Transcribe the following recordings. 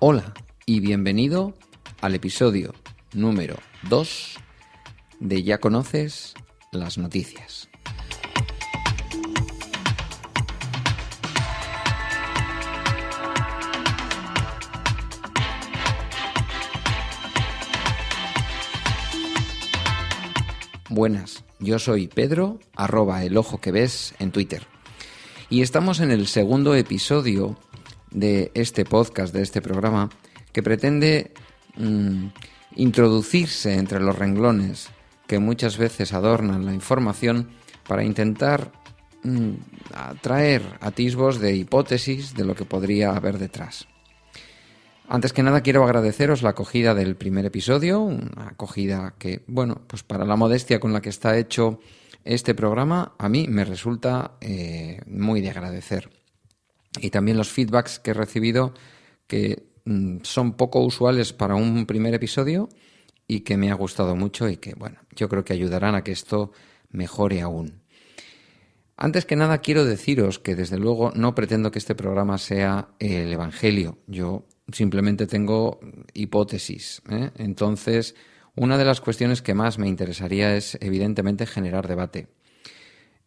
Hola y bienvenido al episodio número 2 de Ya conoces las noticias. Buenas, yo soy Pedro, @elojoqueves en Twitter. Y estamos en el segundo episodio de este podcast, de este programa, que pretende introducirse entre los renglones que muchas veces adornan la información para intentar atraer atisbos de hipótesis de lo que podría haber detrás. Antes que nada quiero agradeceros la acogida del primer episodio, una acogida que, pues para la modestia con la que está hecho este programa, a mí me resulta muy de agradecer. Y también los feedbacks que he recibido, que son poco usuales para un primer episodio y que me ha gustado mucho y que, yo creo que ayudarán a que esto mejore aún. Antes que nada quiero deciros que desde luego no pretendo que este programa sea el Evangelio. Yo simplemente tengo hipótesis, ¿eh? Entonces, una de las cuestiones que más me interesaría es evidentemente generar debate.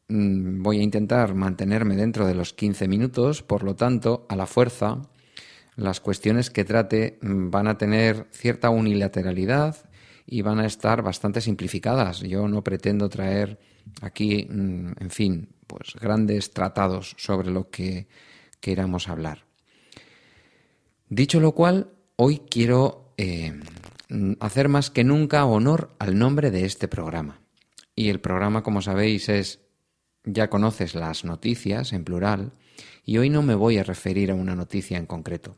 Voy a intentar mantenerme dentro de los 15 minutos, por lo tanto, a la fuerza, las cuestiones que trate van a tener cierta unilateralidad y van a estar bastante simplificadas. Yo no pretendo traer aquí, pues grandes tratados sobre lo que queramos hablar. Dicho lo cual, hoy quiero hacer más que nunca honor al nombre de este programa. Y el programa, como sabéis, es Ya conoces las noticias, en plural, y hoy no me voy a referir a una noticia en concreto.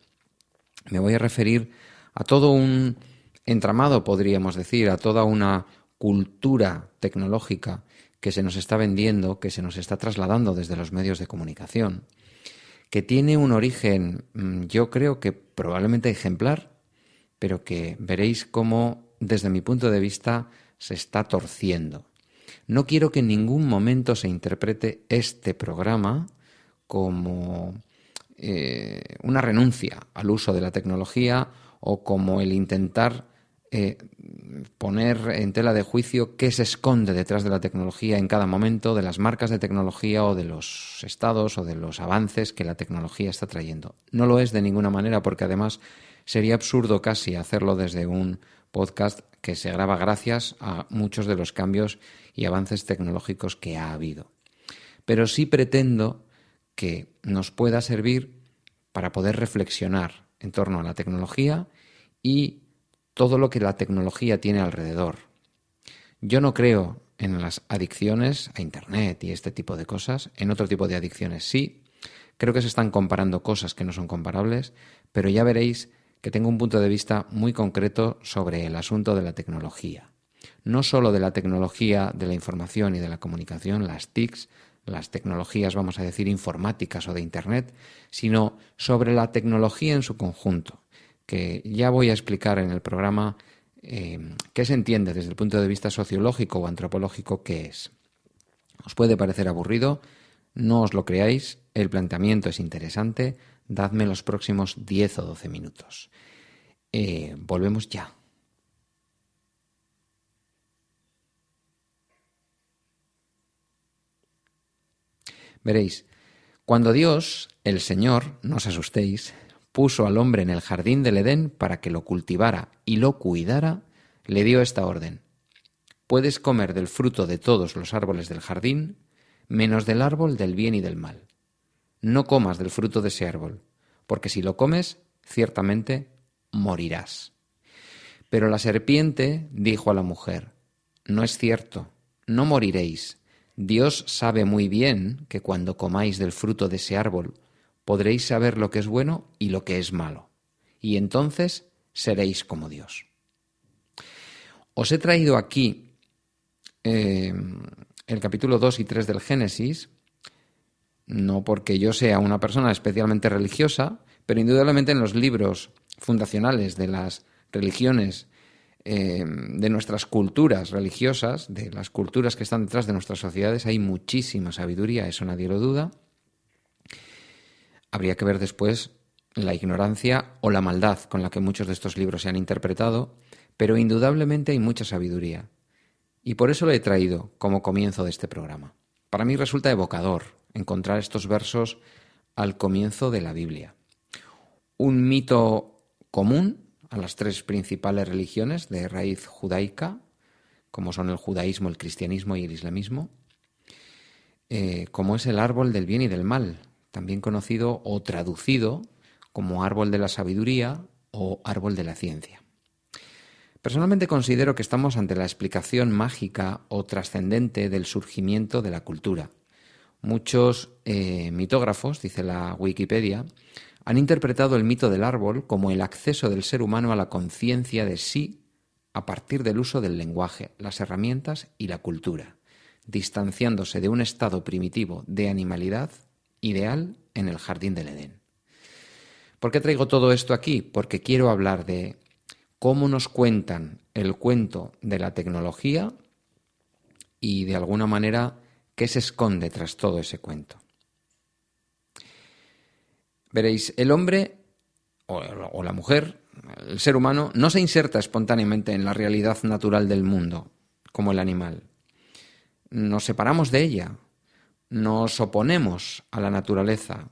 Me voy a referir a todo un entramado, podríamos decir, a toda una cultura tecnológica que se nos está vendiendo, que se nos está trasladando desde los medios de comunicación, que tiene un origen, yo creo que probablemente ejemplar, pero que veréis cómo, desde mi punto de vista, se está torciendo. No quiero que en ningún momento se interprete este programa como una renuncia al uso de la tecnología o como el intentar poner en tela de juicio qué se esconde detrás de la tecnología en cada momento, de las marcas de tecnología o de los estados o de los avances que la tecnología está trayendo. No lo es de ninguna manera, porque además sería absurdo casi hacerlo desde un podcast que se graba gracias a muchos de los cambios y avances tecnológicos que ha habido. Pero sí pretendo que nos pueda servir para poder reflexionar en torno a la tecnología y todo lo que la tecnología tiene alrededor. Yo no creo en las adicciones a Internet y este tipo de cosas. En otro tipo de adicciones sí. Creo que se están comparando cosas que no son comparables, pero ya veréis que tengo un punto de vista muy concreto sobre el asunto de la tecnología. No solo de la tecnología de la información y de la comunicación, las TICs, las tecnologías, vamos a decir, informáticas o de Internet, sino sobre la tecnología en su conjunto, que ya voy a explicar en el programa qué se entiende desde el punto de vista sociológico o antropológico qué es. Os puede parecer aburrido, no os lo creáis, el planteamiento es interesante, dadme los próximos 10 o 12 minutos. Volvemos ya. Veréis, cuando Dios, el Señor, no os asustéis, puso al hombre en el jardín del Edén para que lo cultivara y lo cuidara, le dio esta orden: puedes comer del fruto de todos los árboles del jardín, menos del árbol del bien y del mal. No comas del fruto de ese árbol, porque si lo comes, ciertamente morirás. Pero la serpiente dijo a la mujer: no es cierto, no moriréis. Dios sabe muy bien que cuando comáis del fruto de ese árbol, podréis saber lo que es bueno y lo que es malo, y entonces seréis como Dios. Os he traído aquí el capítulo 2 y 3 del Génesis, no porque yo sea una persona especialmente religiosa, pero indudablemente en los libros fundacionales de las religiones, de nuestras culturas religiosas, de las culturas que están detrás de nuestras sociedades, hay muchísima sabiduría, eso nadie lo duda. Habría que ver después la ignorancia o la maldad con la que muchos de estos libros se han interpretado, pero indudablemente hay mucha sabiduría. Y por eso lo he traído como comienzo de este programa. Para mí resulta evocador encontrar estos versos al comienzo de la Biblia. Un mito común a las tres principales religiones de raíz judaica, como son el judaísmo, el cristianismo y el islamismo, como es el árbol del bien y del mal, también conocido o traducido como árbol de la sabiduría o árbol de la ciencia. Personalmente considero que estamos ante la explicación mágica o trascendente del surgimiento de la cultura. Muchos mitógrafos, dice la Wikipedia, han interpretado el mito del árbol como el acceso del ser humano a la conciencia de sí a partir del uso del lenguaje, las herramientas y la cultura, distanciándose de un estado primitivo de animalidad ideal en el jardín del Edén. ¿Por qué traigo todo esto aquí? Porque quiero hablar de cómo nos cuentan el cuento de la tecnología y, de alguna manera, qué se esconde tras todo ese cuento. Veréis, el hombre o la mujer, el ser humano, no se inserta espontáneamente en la realidad natural del mundo, como el animal. Nos separamos de ella, nos oponemos a la naturaleza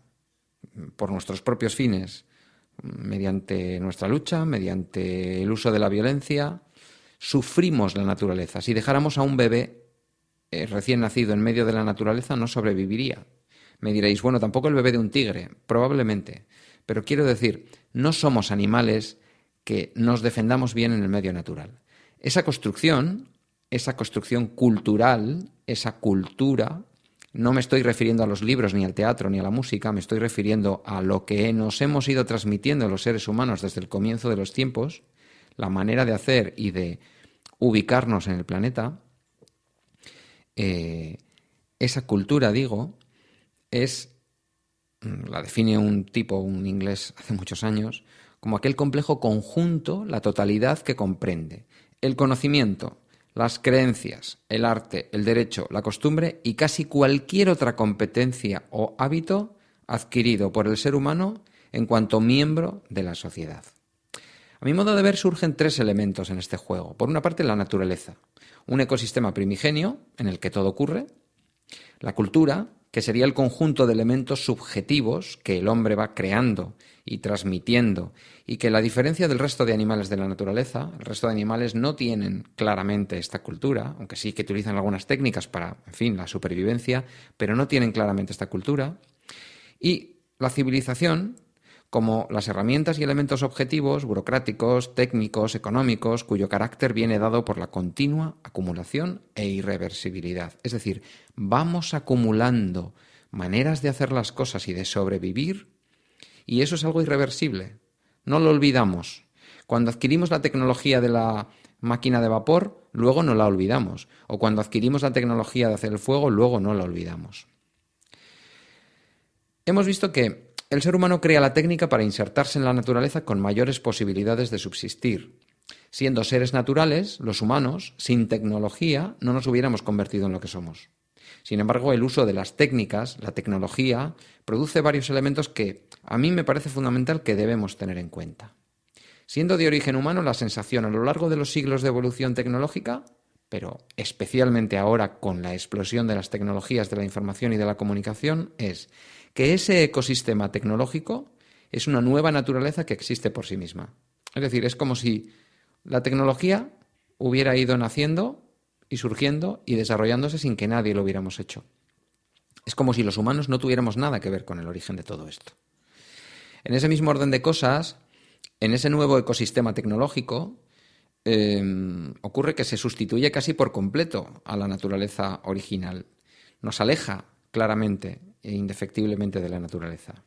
por nuestros propios fines, mediante nuestra lucha, mediante el uso de la violencia, sufrimos la naturaleza. Si dejáramos a un bebé recién nacido en medio de la naturaleza, no sobreviviría. Me diréis, bueno, tampoco el bebé de un tigre, probablemente. Pero quiero decir, no somos animales que nos defendamos bien en el medio natural. Esa construcción cultural, esa cultura, no me estoy refiriendo a los libros, ni al teatro, ni a la música, me estoy refiriendo a lo que nos hemos ido transmitiendo los seres humanos desde el comienzo de los tiempos, la manera de hacer y de ubicarnos en el planeta. Esa cultura, digo, la define un inglés hace muchos años, como aquel complejo conjunto, la totalidad que comprende el conocimiento, las creencias, el arte, el derecho, la costumbre y casi cualquier otra competencia o hábito adquirido por el ser humano en cuanto miembro de la sociedad. A mi modo de ver, surgen tres elementos en este juego. Por una parte, la naturaleza, un ecosistema primigenio en el que todo ocurre; la cultura, que sería el conjunto de elementos subjetivos que el hombre va creando y transmitiendo, y que, a la diferencia del resto de animales de la naturaleza, el resto de animales no tienen claramente esta cultura, aunque sí que utilizan algunas técnicas para, la supervivencia, pero no tienen claramente esta cultura. Y la civilización, como las herramientas y elementos objetivos, burocráticos, técnicos, económicos, cuyo carácter viene dado por la continua acumulación e irreversibilidad. Es decir, vamos acumulando maneras de hacer las cosas y de sobrevivir, y eso es algo irreversible. No lo olvidamos. Cuando adquirimos la tecnología de la máquina de vapor, luego no la olvidamos. O cuando adquirimos la tecnología de hacer el fuego, luego no la olvidamos. Hemos visto que el ser humano crea la técnica para insertarse en la naturaleza con mayores posibilidades de subsistir. Siendo seres naturales, los humanos, sin tecnología, no nos hubiéramos convertido en lo que somos. Sin embargo, el uso de las técnicas, la tecnología, produce varios elementos que a mí me parece fundamental que debemos tener en cuenta. Siendo de origen humano, la sensación a lo largo de los siglos de evolución tecnológica, pero especialmente ahora con la explosión de las tecnologías de la información y de la comunicación, es que ese ecosistema tecnológico es una nueva naturaleza que existe por sí misma. Es decir, es como si la tecnología hubiera ido naciendo y surgiendo y desarrollándose sin que nadie lo hubiéramos hecho. Es como si los humanos no tuviéramos nada que ver con el origen de todo esto. En ese mismo orden de cosas, en ese nuevo ecosistema tecnológico, ocurre que se sustituye casi por completo a la naturaleza original. Nos aleja claramente e indefectiblemente de la naturaleza.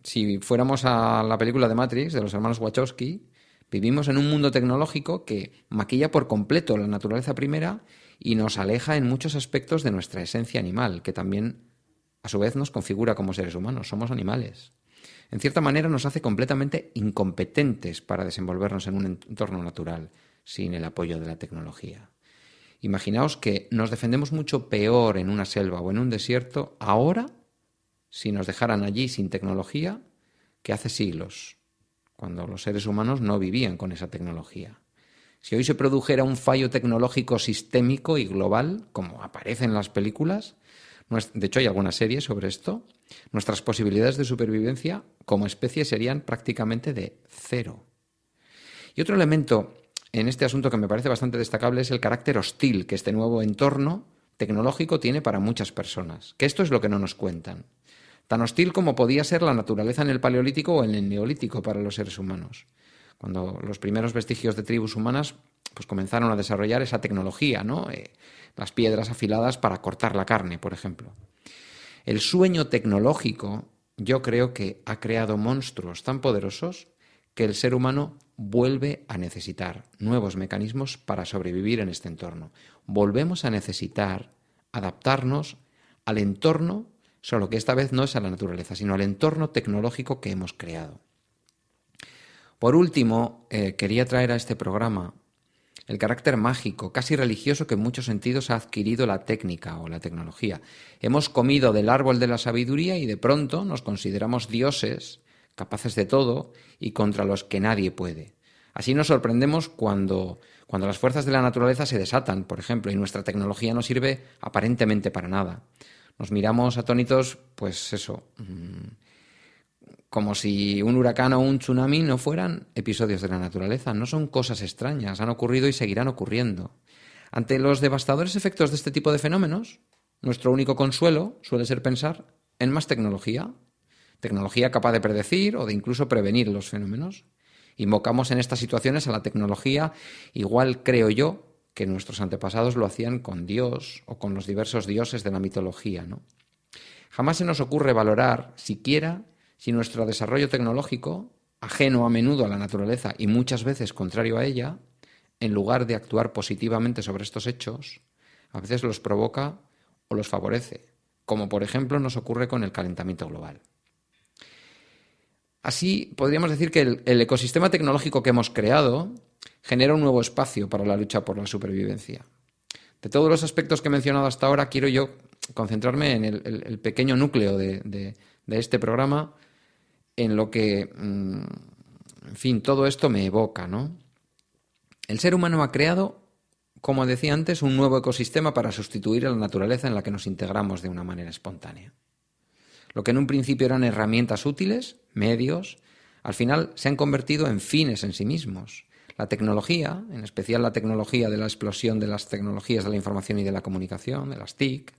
Si fuéramos a la película de Matrix, de los hermanos Wachowski, vivimos en un mundo tecnológico que maquilla por completo la naturaleza primera y nos aleja en muchos aspectos de nuestra esencia animal, que también a su vez nos configura como seres humanos. Somos animales. En cierta manera nos hace completamente incompetentes para desenvolvernos en un entorno natural sin el apoyo de la tecnología. Imaginaos que nos defendemos mucho peor en una selva o en un desierto ahora si nos dejaran allí sin tecnología que hace siglos, cuando los seres humanos no vivían con esa tecnología. Si hoy se produjera un fallo tecnológico sistémico y global, como aparece en las películas, de hecho hay algunas series sobre esto, nuestras posibilidades de supervivencia como especie serían prácticamente de cero. Y otro elemento en este asunto que me parece bastante destacable es el carácter hostil que este nuevo entorno tecnológico tiene para muchas personas, que esto es lo que no nos cuentan. Tan hostil como podía ser la naturaleza en el Paleolítico o en el Neolítico para los seres humanos, cuando los primeros vestigios de tribus humanas pues comenzaron a desarrollar esa tecnología, ¿no? Las piedras afiladas para cortar la carne, por ejemplo. El sueño tecnológico, yo creo que ha creado monstruos tan poderosos que el ser humano vuelve a necesitar nuevos mecanismos para sobrevivir en este entorno. Volvemos a necesitar adaptarnos al entorno, solo que esta vez no es a la naturaleza, sino al entorno tecnológico que hemos creado. Por último, quería traer a este programa el carácter mágico, casi religioso, que en muchos sentidos ha adquirido la técnica o la tecnología. Hemos comido del árbol de la sabiduría y de pronto nos consideramos dioses, capaces de todo y contra los que nadie puede. Así nos sorprendemos cuando las fuerzas de la naturaleza se desatan, por ejemplo, y nuestra tecnología no sirve aparentemente para nada. Nos miramos atónitos, pues eso, como si un huracán o un tsunami no fueran episodios de la naturaleza, no son cosas extrañas, han ocurrido y seguirán ocurriendo. Ante los devastadores efectos de este tipo de fenómenos, nuestro único consuelo suele ser pensar en más tecnología capaz de predecir o de incluso prevenir los fenómenos. Invocamos en estas situaciones a la tecnología, igual creo yo que nuestros antepasados lo hacían con Dios o con los diversos dioses de la mitología, ¿no? Jamás se nos ocurre valorar siquiera si nuestro desarrollo tecnológico, ajeno a menudo a la naturaleza y muchas veces contrario a ella, en lugar de actuar positivamente sobre estos hechos, a veces los provoca o los favorece, como por ejemplo nos ocurre con el calentamiento global. Así, podríamos decir que el ecosistema tecnológico que hemos creado genera un nuevo espacio para la lucha por la supervivencia. De todos los aspectos que he mencionado hasta ahora, quiero yo concentrarme en el pequeño núcleo de este programa, en lo que, en fin, todo esto me evoca, ¿no? El ser humano ha creado, como decía antes, un nuevo ecosistema para sustituir a la naturaleza en la que nos integramos de una manera espontánea. Lo que en un principio eran herramientas útiles, medios, al final se han convertido en fines en sí mismos. La tecnología, en especial la tecnología de la explosión de las tecnologías de la información y de la comunicación, de las TIC,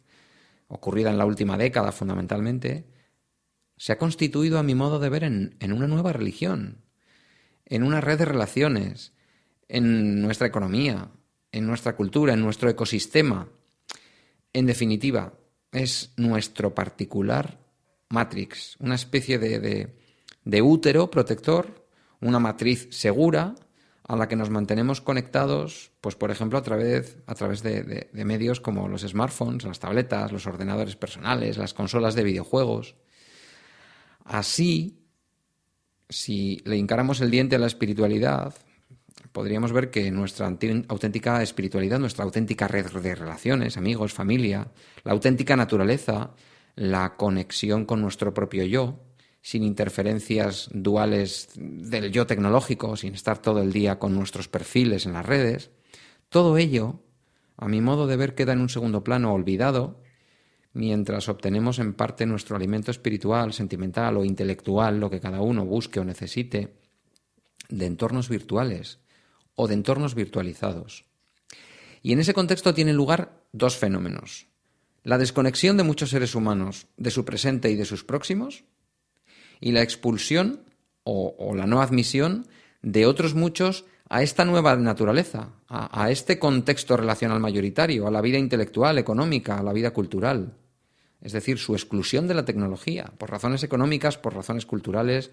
ocurrida en la última década fundamentalmente, se ha constituido, a mi modo de ver, en una nueva religión, en una red de relaciones, en nuestra economía, en nuestra cultura, en nuestro ecosistema. En definitiva, es nuestro particular Matrix, una especie de útero protector, una matriz segura a la que nos mantenemos conectados, pues por ejemplo a través de medios como los smartphones, las tabletas, los ordenadores personales, las consolas de videojuegos. Así, si le hincáramos el diente a la espiritualidad, podríamos ver que nuestra auténtica espiritualidad, nuestra auténtica red de relaciones, amigos, familia, la auténtica naturaleza, la conexión con nuestro propio yo, sin interferencias duales del yo tecnológico, sin estar todo el día con nuestros perfiles en las redes, todo ello, a mi modo de ver, queda en un segundo plano olvidado, mientras obtenemos en parte nuestro alimento espiritual, sentimental o intelectual, lo que cada uno busque o necesite, de entornos virtuales o de entornos virtualizados. Y en ese contexto tienen lugar dos fenómenos: la desconexión de muchos seres humanos de su presente y de sus próximos, y la expulsión o la no admisión de otros muchos a esta nueva naturaleza, a este contexto relacional mayoritario, a la vida intelectual, económica, a la vida cultural. Es decir, su exclusión de la tecnología, por razones económicas, por razones culturales,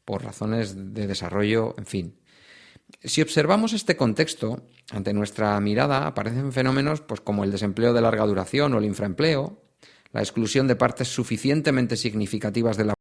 por razones de desarrollo, en fin. Si observamos este contexto, ante nuestra mirada aparecen fenómenos pues, como el desempleo de larga duración o el infraempleo, la exclusión de partes suficientemente significativas de la